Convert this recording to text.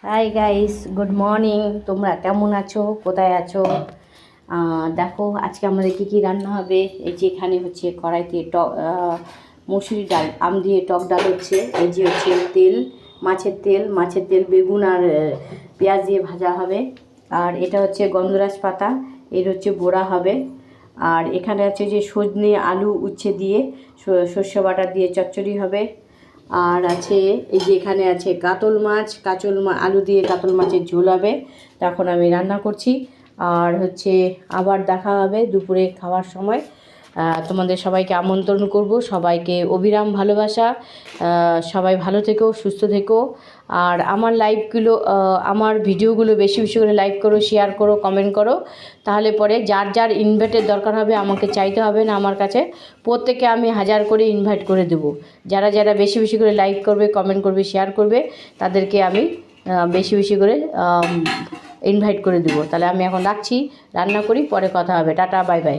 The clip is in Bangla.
Hi guys, good morning. তোমরা কেমন আছো, কোথায় আছো? দেখো আজকে আমাদের কী কী রান্না হবে। এই যে এখানে হচ্ছে কড়াইতে মসুরি ডাল আম দিয়ে টক ডাল হচ্ছে। এই যে হচ্ছে তেল, মাছের তেল বেগুন আর পেঁয়াজ দিয়ে ভাজা হবে। আর এটা হচ্ছে গন্ধরাজ পাতা, এর হচ্ছে বড়া হবে। আর এখানে আছে যে সজনে আলু উচ্ছে দিয়ে সর্ষে বাটা দিয়ে চচ্চড়ি হবে। আর আছে এই যে এখানে আছে কাতল মাছ, আলু দিয়ে কাতল মাছের ঝোল হবে। তখন আমি রান্না করছি। আর হচ্ছে আবার দেখা হবে দুপুরে খাওয়ার সময়। তোমাদের সবাইকে আমন্ত্রণ করব, সবাইকে অবিরাম ভালোবাসা। সবাই ভালো থেকো, সুস্থ থেকো। আর আমার লাইভগুলো, আমার ভিডিওগুলো বেশি বেশি করে লাইক করো, শেয়ার করো, কমেন্ট করো। তাহলে পরে যার যার ইনভাইটের দরকার হবে আমাকে চাইতে হবে না আমার কাছে, প্রত্যেকে আমি 1000 করে ইনভাইট করে দেবো। যারা যারা বেশি বেশি করে লাইক করবে, কমেন্ট করবে, শেয়ার করবে, তাদেরকে আমি বেশি বেশি করে ইনভাইট করে দেবো। তাহলে আমি এখন রাখছি, রান্না করি, পরে কথা হবে। Tata, bye bye.